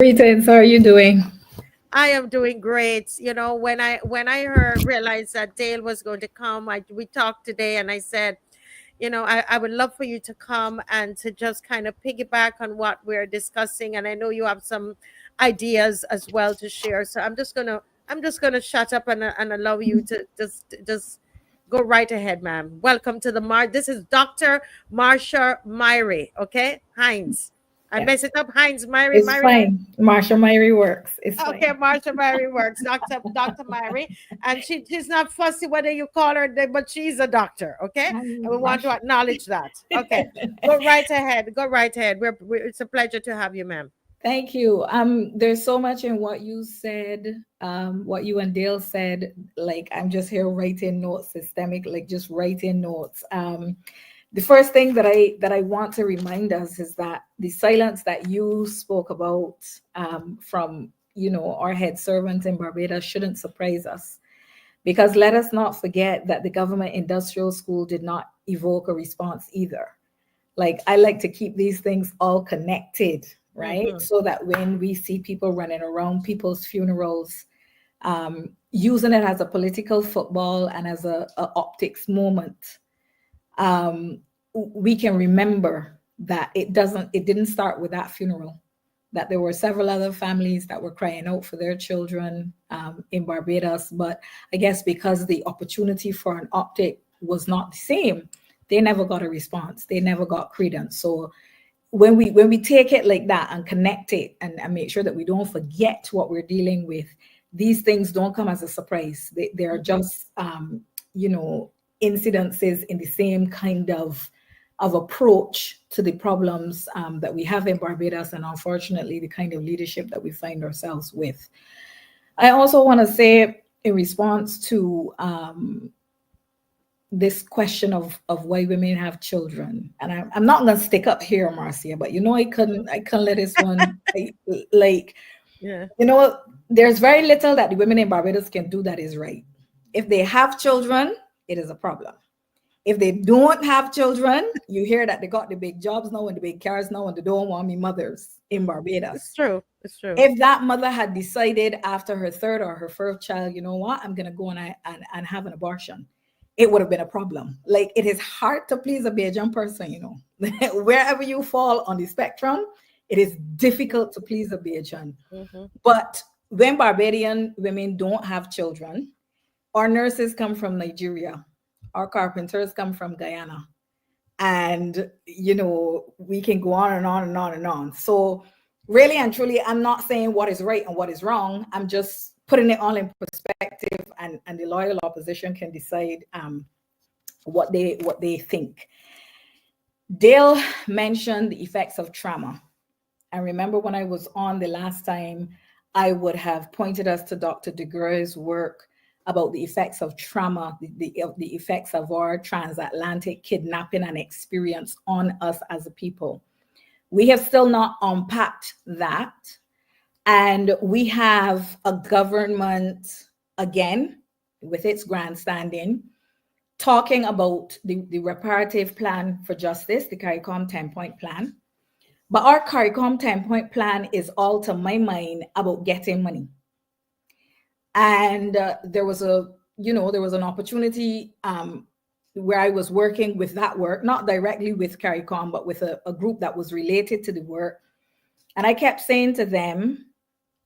Greetings. How are you doing? I am doing great. You know, when I realized that Dale was going to come, we talked today, and I said, I would love for you to come and to just kind of piggyback on what we're discussing. And I know you have some ideas as well to share. So I'm just gonna shut up and allow you to just go right ahead, ma'am. Welcome to the This is Dr. Marsha Myrie. Okay, Hines. I Yeah, mess it up, Hines Myrie. it's Myrie. fine. Marsha, Myrie works. It's Okay, fine. Marsha Myrie works, Dr. Myrie, and she's not fussy whether you call her, but she's a doctor. Okay, and we want to Marsha. acknowledge that. Okay, go right ahead. Go right ahead. It's a pleasure to have you, ma'am. Thank you. There's so much in what you said, what you and Dale said. Like I'm just here writing notes, systemic, like just writing notes. The first thing that I want to remind us is that the silence that you spoke about from our head servant in Barbados shouldn't surprise us, because let us not forget that the government industrial school did not evoke a response either. Like I like to keep these things all connected, right? Mm-hmm. So that when we see people running around people's funerals, using it as a political football and as a optics moment, um, we can remember that it didn't start with that funeral, that there were several other families that were crying out for their children in Barbados. But I guess because the opportunity for an optic was not the same, they never got a response. They never got credence. So when we take it like that and connect it and make sure that we don't forget what we're dealing with, these things don't come as a surprise. They are just incidences in the same kind of approach to the problems that we have in Barbados, and unfortunately the kind of leadership that we find ourselves with. I also want to say, in response to this question of why women have children, and I'm not going to stick up here, Marcia, but I couldn't let this one like Yeah. there's very little that the women in Barbados can do that is right. If they have children, it is a problem. If they don't have children, you hear that they got the big jobs now and the big cars now, and they don't want me mothers in It's Barbados. true. It's true. If that mother had decided after her third or her fourth child, you know what, I'm going to go and have an abortion, it would have been a problem. Like, it is hard to please a Bajan person. Wherever you fall on the spectrum, it is difficult to please a Bajan. Mm-hmm. But when Barbadian women don't have children, our nurses come from Nigeria, our carpenters come from Guyana, and we can go on and on and on and on. So really and truly, I'm not saying what is right and what is wrong. I'm just putting it all in perspective, and the loyal opposition can decide what they think. Dale mentioned the effects of trauma. And remember, when I was on the last time, I would have pointed us to Dr. DeGru's work about the effects of trauma, the effects of our transatlantic kidnapping and experience on us as a people. We have still not unpacked that. And we have a government, again, with its grandstanding, talking about the reparative plan for justice, the CARICOM 10-point plan. But our CARICOM 10-point plan is all, to my mind, about getting money. And there was an opportunity where I was working with that work, not directly with CARICOM, but with a group that was related to the work. And I kept saying to them,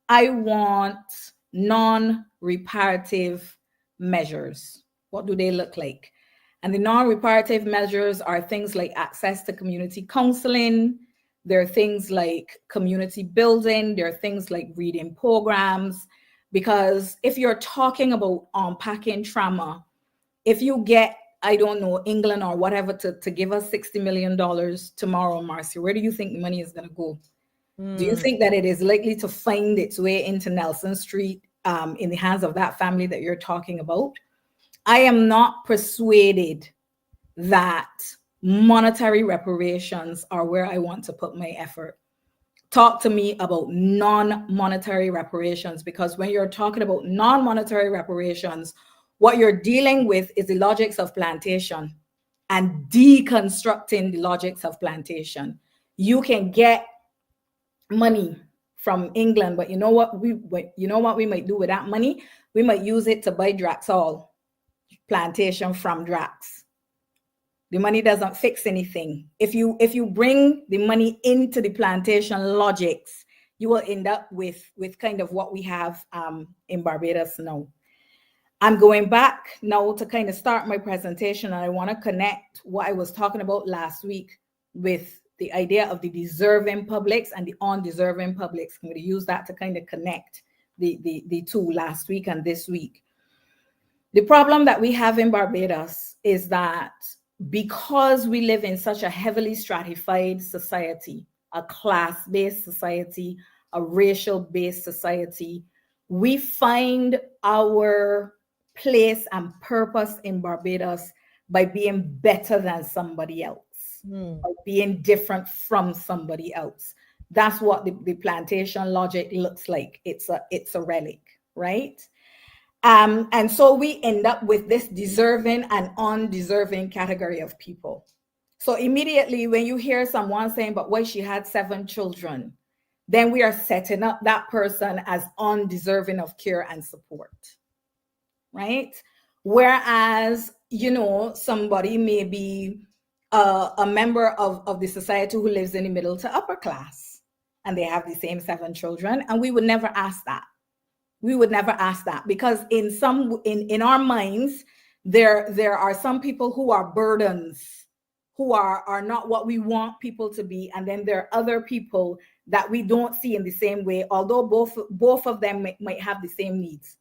I want non-reparative measures. What do they look like? And the non-reparative measures are things like access to community counseling. There are things like community building. There are things like reading programs. Because if you're talking about unpacking trauma, if you get, I don't know, England or whatever to give us $60 million tomorrow, Marcia, where do you think the money is going to go? Do you think that it is likely to find its way into Nelson Street in the hands of that family that you're talking about? I am not persuaded that monetary reparations are where I want to put my effort. Talk to me about non-monetary reparations, because when you're talking about non-monetary reparations, what you're dealing with is the logics of plantation and deconstructing the logics of plantation. You can get money from England, but you know what we might do with that money? We might use it to buy Draxol plantation from Drax. The money doesn't fix anything. If you bring the money into the plantation logics, you will end up with kind of what we have in Barbados now. I'm going back now to kind of start my presentation, and I want to connect what I was talking about last week with the idea of the deserving publics and the undeserving publics. I'm going to use that to kind of connect the two, last week and this week. The problem that we have in Barbados is that because we live in such a heavily stratified society, a class-based society, a racial-based society, we find our place and purpose in Barbados by being better than somebody else, by being different from somebody else. That's what the plantation logic looks like. It's a relic, right? And so we end up with this deserving and undeserving category of people. So immediately when you hear someone saying, but why she had 7 children, then we are setting up that person as undeserving of care and support, right? Whereas, somebody may be a member of the society who lives in the middle to upper class, and they have the same 7 children, and we would never ask that. We would never ask that, because in our minds, there are some people who are burdens, who are not what we want people to be, and then there are other people that we don't see in the same way, although both of them might have the same needs.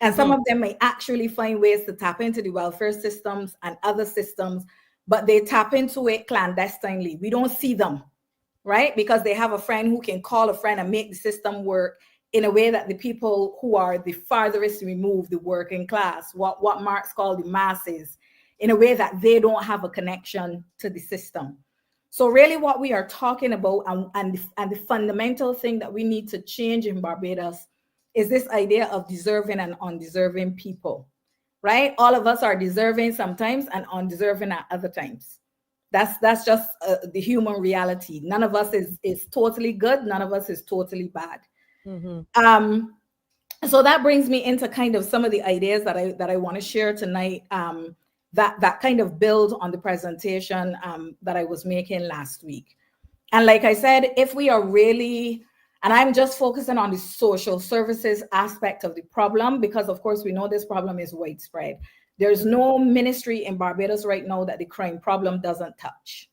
And some of them may actually find ways to tap into the welfare systems and other systems, but they tap into it clandestinely. We don't see them, right? Because they have a friend who can call a friend and make the system work in a way that the people who are the farthest removed, the working class, what Marx called the masses, in a way that they don't have a connection to the system. So really what we are talking about, and the fundamental thing that we need to change in Barbados, is this idea of deserving and undeserving people, right? All of us are deserving sometimes and undeserving at other times. That's just the human reality. None of us is totally good. None of us is totally bad. So that brings me into kind of some of the ideas that I want to share tonight, that kind of build on the presentation that I was making last week. And like I said, if we are really, and I'm just focusing on the social services aspect of the problem, because of course we know this problem is widespread. There's no ministry in Barbados right now that the crime problem doesn't touch,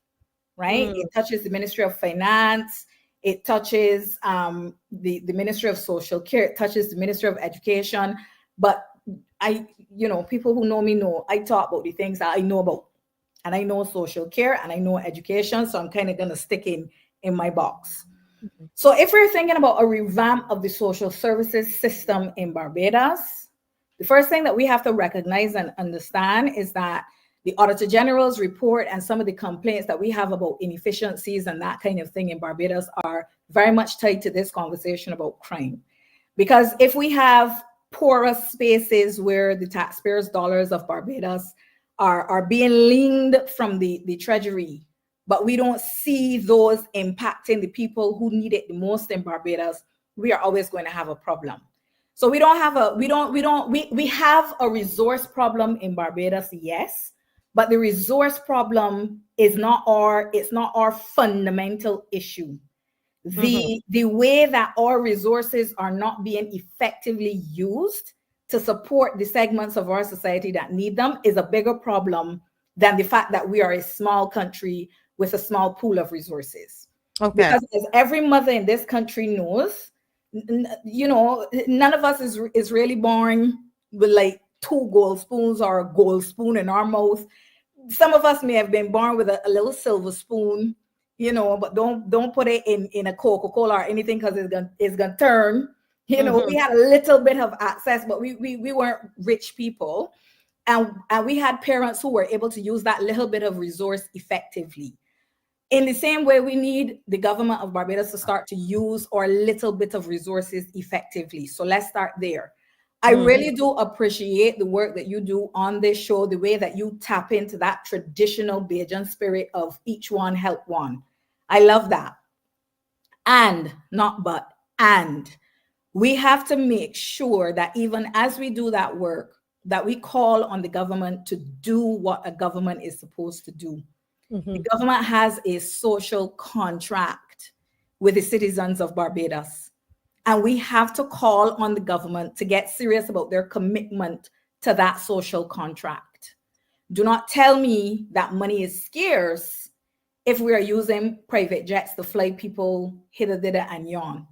right? It touches the Ministry of Finance, it touches the Ministry of Social Care, it touches the Ministry of Education. But people who know me know I talk about the things that I know about. And I know social care and I know education, so I'm kind of gonna stick in my box. So if we're thinking about a revamp of the social services system in Barbados, the first thing that we have to recognize and understand is that the Auditor General's report and some of the complaints that we have about inefficiencies and that kind of thing in Barbados are very much tied to this conversation about crime. Because if we have porous spaces where the taxpayers' dollars of Barbados are being leaned from the treasury, but we don't see those impacting the people who need it the most in Barbados, we are always going to have a problem. So we have a resource problem in Barbados, yes, but the resource problem is not our fundamental issue. The way that our resources are not being effectively used to support the segments of our society that need them is a bigger problem than the fact that we are a small country with a small pool of resources. Okay. Because as every mother in this country knows, none of us is really born with like 2 gold spoons or a gold spoon in our mouth. Some of us may have been born with a little silver spoon, but don't put it in a Coca-Cola or anything, because it's gonna turn. We had a little bit of access, but we weren't rich people, and we had parents who were able to use that little bit of resource effectively. In the same way, we need the government of Barbados to start to use our little bit of resources effectively. So let's start there. I really do appreciate the work that you do on this show, the way that you tap into that traditional Bajan spirit of each one help one. I love that. And not but, And we have to make sure that even as we do that work, that we call on the government to do what a government is supposed to do. The Mhm. government has a social contract with the citizens of Barbados. And we have to call on the government to get serious about their commitment to that social contract. Do not tell me that money is scarce if we are using private jets to fly people hither, thither, and yon.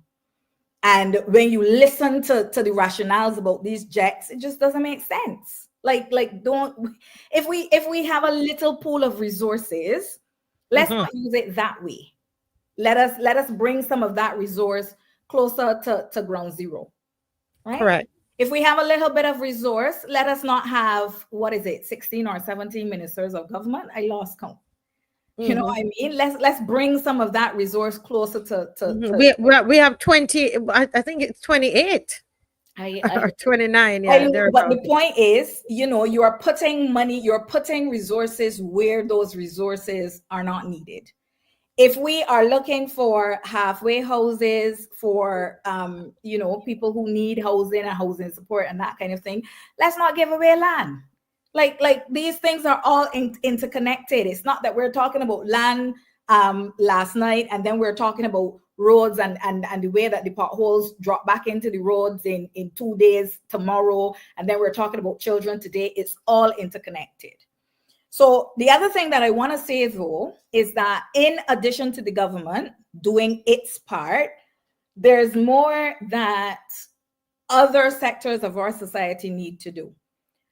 And when you listen to the rationales about these jets, it just doesn't make sense. Like don't, if we have a little pool of resources, let's Mhm. not use it that way. Let us bring some of that resource closer to ground zero, right? Correct. If we have a little bit of resource, let us not have, what is it, 16 or 17 ministers of government? I lost count. You know Mhm. what I mean? Let's bring some of that resource closer Mhm. to We have 20. I think it's 28 I I or 29. I Yeah, know, but thereabout. the point is, you are putting money, you're putting resources where those resources are not needed. If we are looking for halfway houses for people who need housing and housing support and that kind of thing, let's not give away land. Like these things are all interconnected. It's not that we're talking about land last night and then we're talking about roads and the way that the potholes drop back into the roads in 2 days tomorrow, and then we're talking about children today. It's all interconnected. So the other thing that I want to say, though, is that in addition to the government doing its part, there's more that other sectors of our society need to do.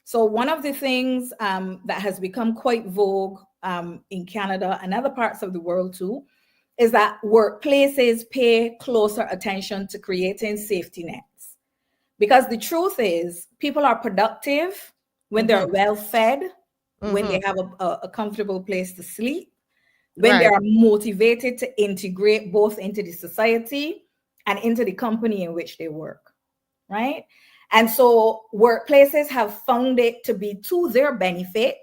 So one of the things that has become quite vogue in Canada and other parts of the world too is that workplaces pay closer attention to creating safety nets. Because the truth is, people are productive when they're Mhm. well fed, when they Mhm. have a comfortable place to sleep, when they Right. are motivated to integrate both into the society and into the company in which they work, right? And so workplaces have found it to be to their benefit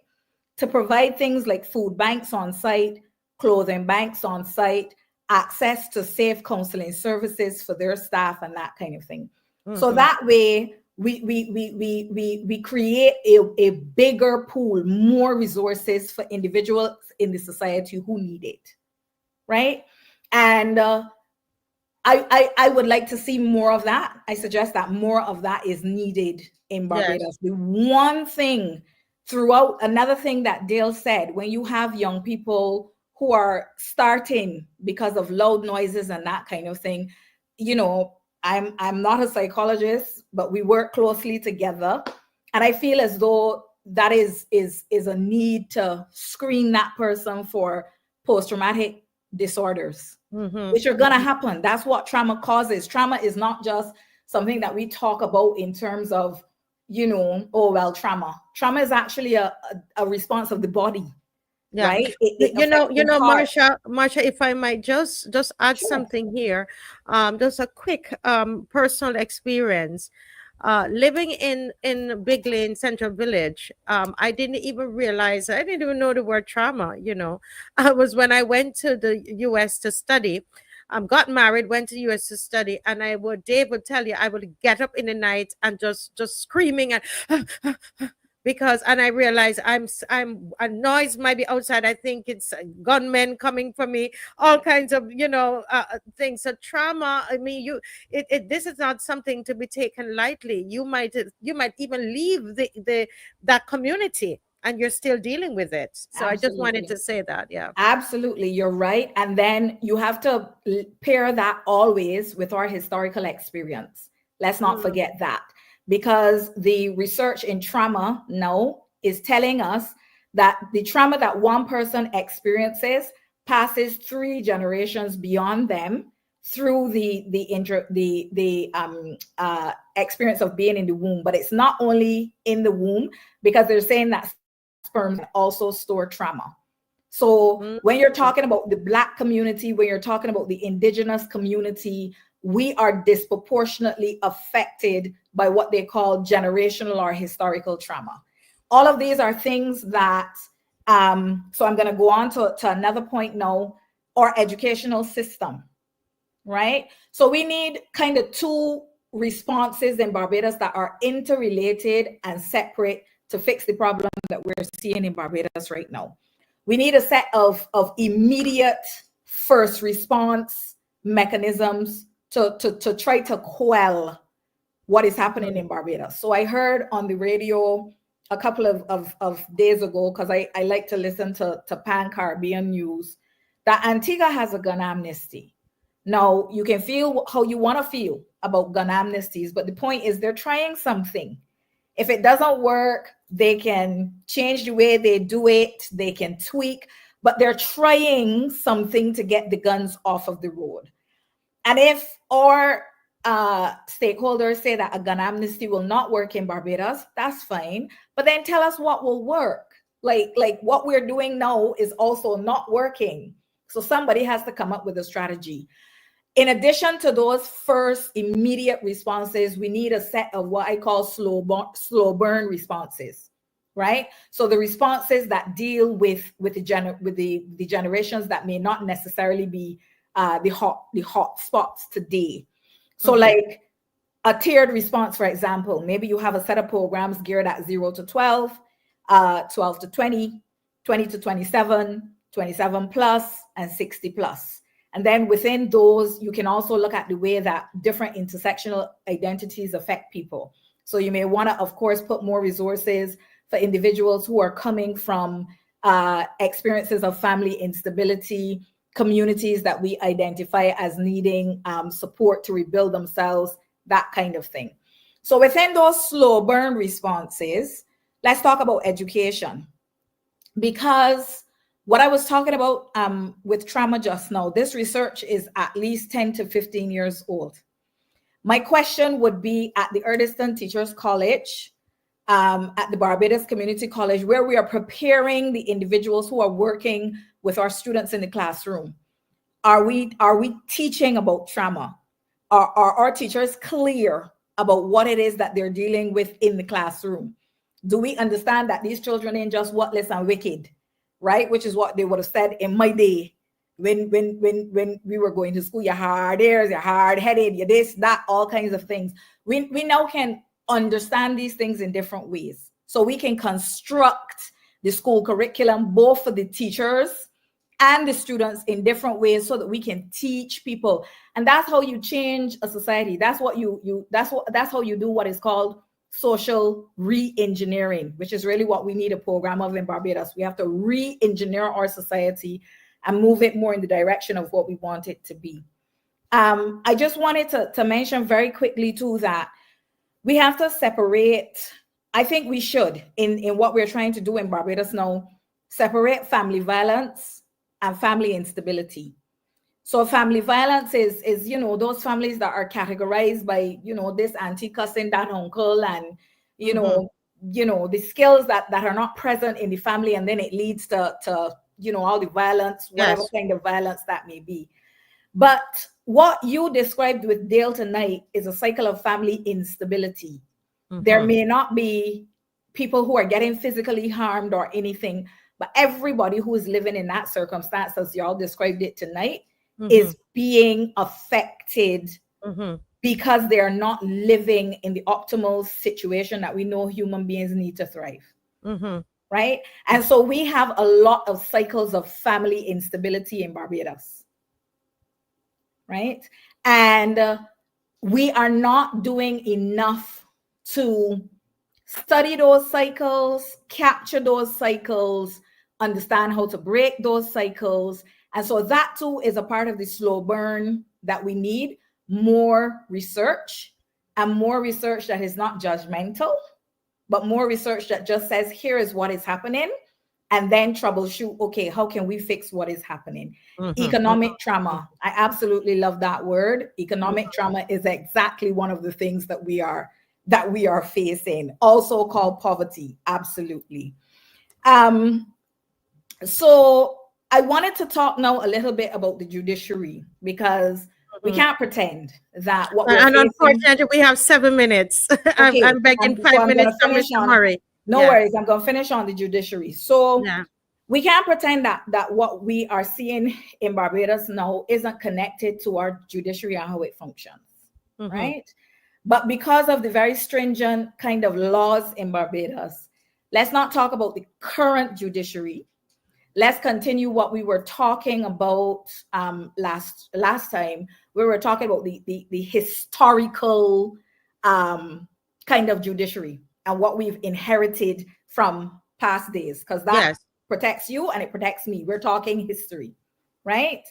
to provide things like food banks on site, clothing banks on site, access to safe counseling services for their staff, and that kind of thing. So Mhm. that way, we create a bigger pool, more resources for individuals in the society who need it, right? And I would like to see more of that. I suggest that more of that is needed in Yes. Barbados. The one thing throughout, another thing that Dale said, when you have young people who are starting because of loud noises and that kind of thing, I'm not a psychologist, but we work closely together. And I feel as though that is a need to screen that person for post-traumatic disorders, Mhm. which are going to happen. That's what trauma causes. Trauma is not just something that we talk about in terms of, oh, well, trauma. Trauma is actually a response of the body, Yeah. right? It affects You the know, heart. Marsha, if I might just add Sure. something here, just a quick personal experience. Living in Big Lane Central Village, I didn't even realize, I didn't even know the word trauma. I was when I went to the U.S. to study. Got married, went to U.S. to study, and Dave would tell you, I would get up in the night and just screaming and because and I realize I'm a noise might be outside. I think it's gunmen coming for me, all kinds of things. So trauma. I mean, this is not something to be taken lightly. You might even leave that community and you're still dealing with it. So I just wanted Absolutely. to say that. Yeah. Absolutely, you're right. And then you have to pair that always with our historical experience. Let's not Mm, forget that, because the research in trauma now is telling us that the trauma that one person experiences passes 3 generations beyond them through the experience of being in the womb. But it's not only in the womb, because they're saying that sperm also store trauma. So mm, when you're talking about the Black community, when you're talking about the Indigenous community, we are disproportionately affected by what they call generational or historical trauma. All of these are things that, so I'm going to go on to another point now, our educational system, right? So we need kind of two responses in Barbados that are interrelated and separate to fix the problem that we're seeing in Barbados right now. We need a set of immediate first response mechanisms to try to quell what is happening in Barbados. So I heard on the radio a couple of days ago, because I like to listen to Pan Caribbean News, that Antigua has a gun amnesty. Now, you can feel how you want to feel about gun amnesties, but the point is they're trying something. If it doesn't work, they can change the way they do it, they can tweak, but they're trying something to get the guns off of the road. And if our stakeholders say that a gun amnesty will not work in Barbados, that's fine. But then tell us what will work. Like what we're doing now is also not working. So somebody has to come up with a strategy. In addition to those first immediate responses, we need a set of what I call slow burn responses, right? So the responses that deal with the generations that may not necessarily be the hot spots today. So like a tiered response, for example, maybe you have a set of programs geared at 0 to 12, 12 to 20, 20 to 27, 27 plus, and 60 plus. And then within those, you can also look at the way that different intersectional identities affect people. So you may want to, of course, put more resources for individuals who are coming from experiences of family instability, communities that we identify as needing support to rebuild themselves, that kind of thing. So within those slow burn responses, let's talk about education. Because what I was talking about with trauma just now, this research is at least 10 to 15 years old. My question would be at the Erdiston Teachers College, at the Barbados Community College, where we are preparing the individuals who are working with our students in the classroom. Are we teaching about trauma? Are our teachers clear about what it is that they're dealing with in the classroom? Do we understand that these children ain't just worthless and wicked, right? Which is what they would have said in my day when we were going to school. You're hard ears, you're hard headed, you're this, that, all kinds of things. We now can understand these things in different ways. So we can construct the school curriculum, both for the teachers and the students, in different ways, so that we can teach people. And that's how you change a society. That's what that's how you do what is called social re-engineering, which is really what we need a program of in Barbados. We have to re-engineer our society and move it more in the direction of what we want it to be. I just wanted to mention very quickly too that we have to separate, I think we should, in what we're trying to do in Barbados now, separate family violence and family instability. So family violence is those families that are categorized by, this auntie cussing that uncle, and, the skills that are not present in the family. And then it leads to all the violence, whatever kind of violence that may be. But what you described with Dale tonight is a cycle of family instability. There may not be people who are getting physically harmed or anything, but everybody who is living in that circumstance, as y'all described it tonight, is being affected because they are not living in the optimal situation that we know human beings need to thrive. Right? And so we have a lot of cycles of family instability in Barbados. Right? And we are not doing enough to study those cycles, capture those cycles, understand how to break those cycles. And so that too is a part of the slow burn that we need. More research, and more research that is not judgmental, but more research that just says, here is what is happening, and then troubleshoot, okay, how can we fix what is happening? Economic trauma. I absolutely love that word. Economic trauma is exactly one of the things that we are facing, also called poverty. Absolutely. So I wanted to talk now a little bit about the judiciary, because we can't pretend that what we're facing... Unfortunately, we have 7 minutes. Okay, I'm begging 5 minutes from Mr. Myrie. No worries. I'm going to finish on the judiciary. So we can't pretend that what we are seeing in Barbados now isn't connected to our judiciary and how it functions, right? But because of the very stringent kind of laws in Barbados, let's not talk about the current judiciary. Let's continue what we were talking about last time. We were talking about the historical kind of judiciary and what we've inherited from past days, because that protects you and it protects me. We're talking history, right?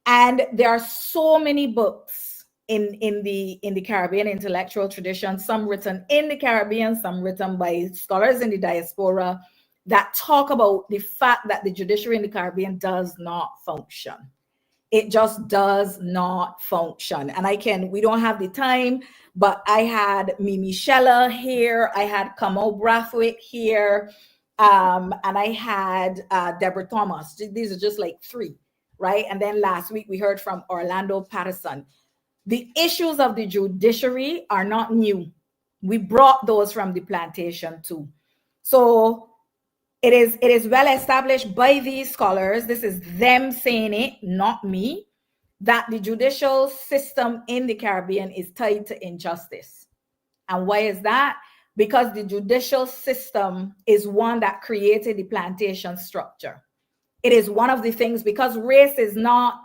And there are so many books in the Caribbean intellectual tradition, some written in the Caribbean, some written by scholars in the diaspora, that talk about the fact that the judiciary in the Caribbean does not function. It just does not function. And we don't have the time, but I had Mimi Shella here, I had Kamal Brathwaite here, and I had Deborah Thomas. These are just like three, right? And then last week we heard from Orlando Patterson. The issues of the judiciary are not new. We brought those from the plantation too. So it is well established by these scholars, this is them saying it, not me, that the judicial system in the Caribbean is tied to injustice. And why is that? Because the judicial system is one that created the plantation structure. It is one of the things, because race is not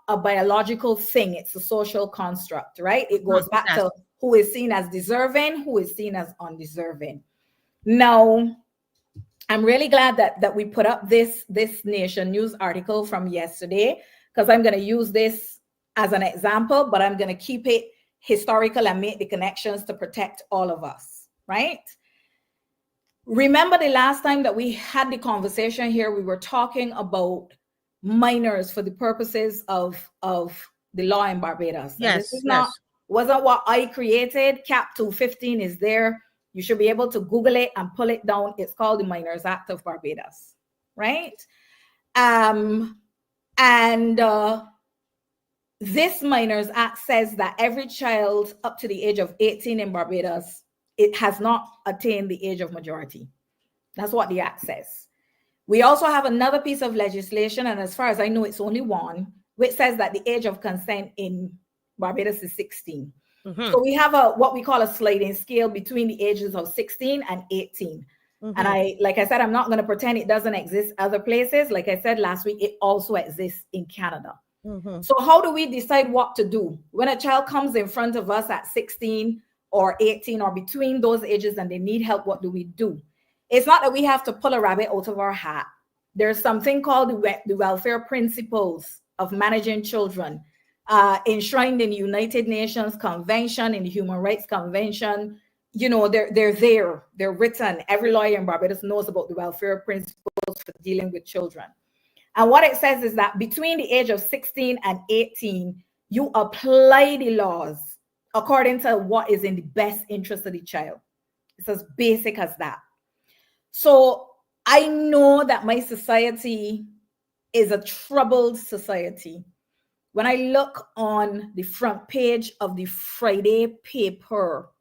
a biological thing, it's a social construct, right? It goes back to who is seen as deserving, who is seen as undeserving. Now, I'm really glad that we put up this Nation News article from yesterday, because I'm going to use this as an example, but I'm going to keep it historical and make the connections to protect all of us, right? Remember the last time that we had the conversation here, we were talking about minors for the purposes of the law in Barbados. Yes, this is wasn't what I created. Cap 215 is there. You should be able to Google it and pull it down. It's called the Minors Act of Barbados, right? This Minors Act says that every child up to the age of 18 in Barbados, it has not attained the age of majority. That's what the act says. We also have another piece of legislation, and as far as I know, it's only one, which says that the age of consent in Barbados is 16. So we have what we call a sliding scale between the ages of 16 and 18. And like I said, I'm not going to pretend it doesn't exist other places. Like I said last week, it also exists in Canada. So how do we decide what to do when a child comes in front of us at 16 or 18 or between those ages and they need help? What do we do? It's not that we have to pull a rabbit out of our hat. There's something called the welfare principles of managing children, enshrined in the United Nations Convention, in the Human Rights Convention. You know, they're there, they're written. Every lawyer in Barbados knows about the welfare principles for dealing with children. And what it says is that between the age of 16 and 18, you apply the laws according to what is in the best interest of the child. It's as basic as that. So I know that my society is a troubled society. When I look on the front page of the Friday paper,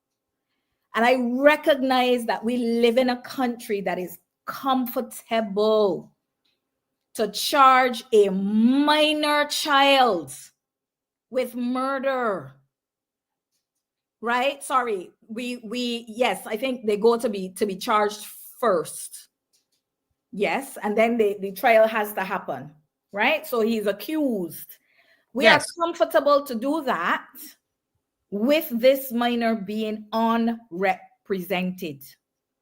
and I recognize that we live in a country that is comfortable to charge a minor child with murder, right? Sorry, yes, I think they go to be charged first. Yes, and then the trial has to happen, right? So he's accused. We are comfortable to do that with this minor being unrepresented.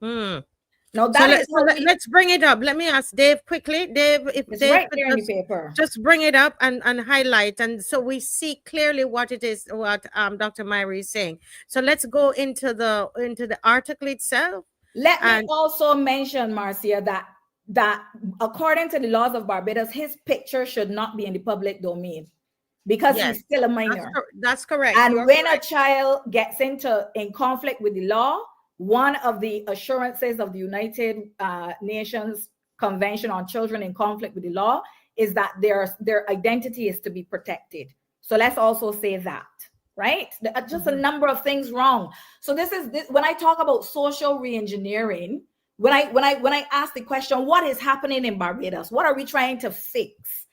Now let's bring it up. Let me ask Dave quickly. Dave, if it's Dave right there in the paper. Just bring it up and highlight, and so we see clearly what it is, what Dr. Myrie is saying. So let's go into the article itself. Let me also mention, Marcia, that according to the laws of Barbados, his picture should not be in the public domain because he's still a minor. That's correct. And when a child gets in conflict with the law, one of the assurances of the United Nations Convention on Children in Conflict with the Law is that their identity is to be protected. So let's also say that, right? Just a number of things wrong. So this when I talk about social reengineering, when I ask the question, what is happening in Barbados? What are we trying to fix?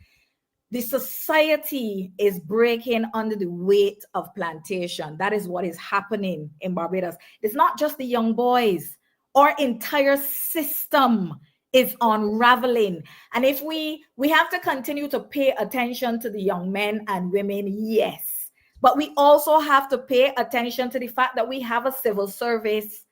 The society is breaking under the weight of plantation. That is what is happening in Barbados. It's not just the young boys. Our entire system is unraveling. And if we have to continue to pay attention to the young men and women, yes. But we also have to pay attention to the fact that we have a civil service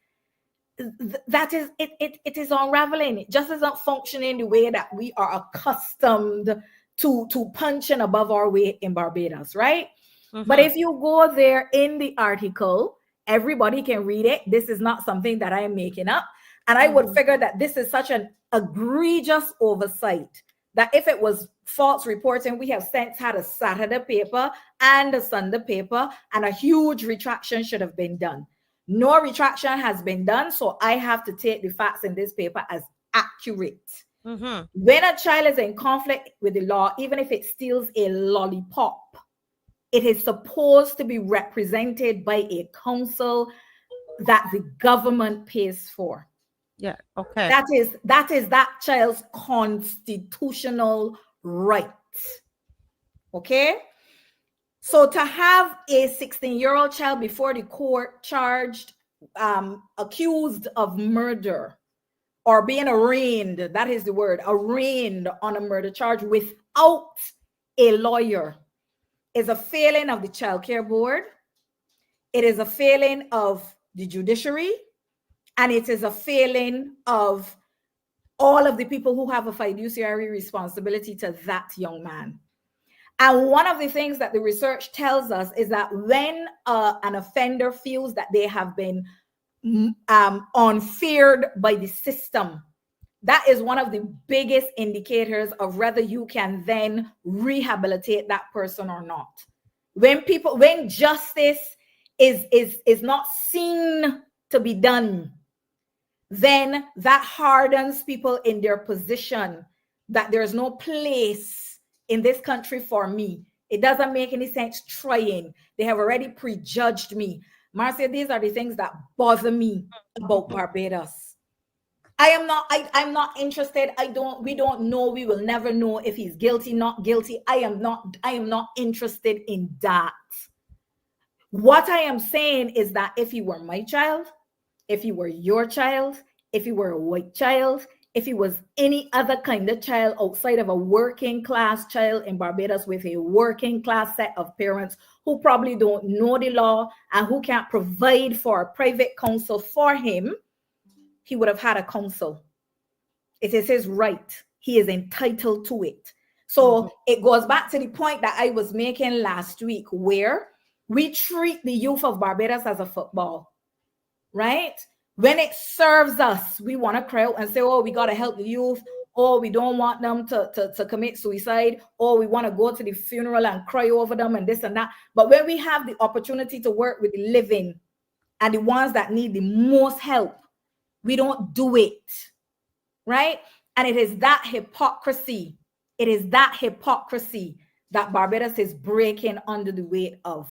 that is it is unraveling. It just isn't functioning the way that we are accustomed to punching above our weight in Barbados, right? But if you go there in the article, everybody can read it. This is not something that I am making up. And I would figure that this is such an egregious oversight that if it was false reporting, we have since had a Saturday paper and a Sunday paper, and a huge retraction should have been done. No retraction has been done, so I have to take the facts in this paper as accurate. When a child is in conflict with the law, even if it steals a lollipop, it is supposed to be represented by a council that the government pays for. Yeah, okay. That is that child's constitutional right. Okay? So to have a 16-year-old child before the court charged, accused of murder, or being arraigned, that is the word, arraigned on a murder charge without a lawyer, is a failing of the Child Care Board. It is a failing of the judiciary, and it is a failing of all of the people who have a fiduciary responsibility to that young man. And one of the things that the research tells us is that when an offender feels that they have been unfeared by the system, that is one of the biggest indicators of whether you can then rehabilitate that person or not. When justice is not seen to be done, then that hardens people in their position that there's no place in this country for me. It doesn't make any sense trying. They have already prejudged me. Marcia, these are the things that bother me about Barbados. I'm not interested. We don't know. We will never know if he's guilty, not guilty. I am not interested in that. What I am saying is that if he were my child, if he were your child, if he were a white child, if he was any other kind of child outside of a working class child in Barbados with a working class set of parents who probably don't know the law and who can't provide for a private counsel for him, he would have had a counsel. It is his right. He is entitled to it. So it goes back to the point that I was making last week, where we treat the youth of Barbados as a football, right? When it serves us, we want to cry out and say, oh, we got to help the youth. Oh, we don't want them to commit suicide. Or we want to go to the funeral and cry over them and this and that. But when we have the opportunity to work with the living and the ones that need the most help, we don't do it, right? And it is that hypocrisy. It is that hypocrisy that Barbados is breaking under the weight of.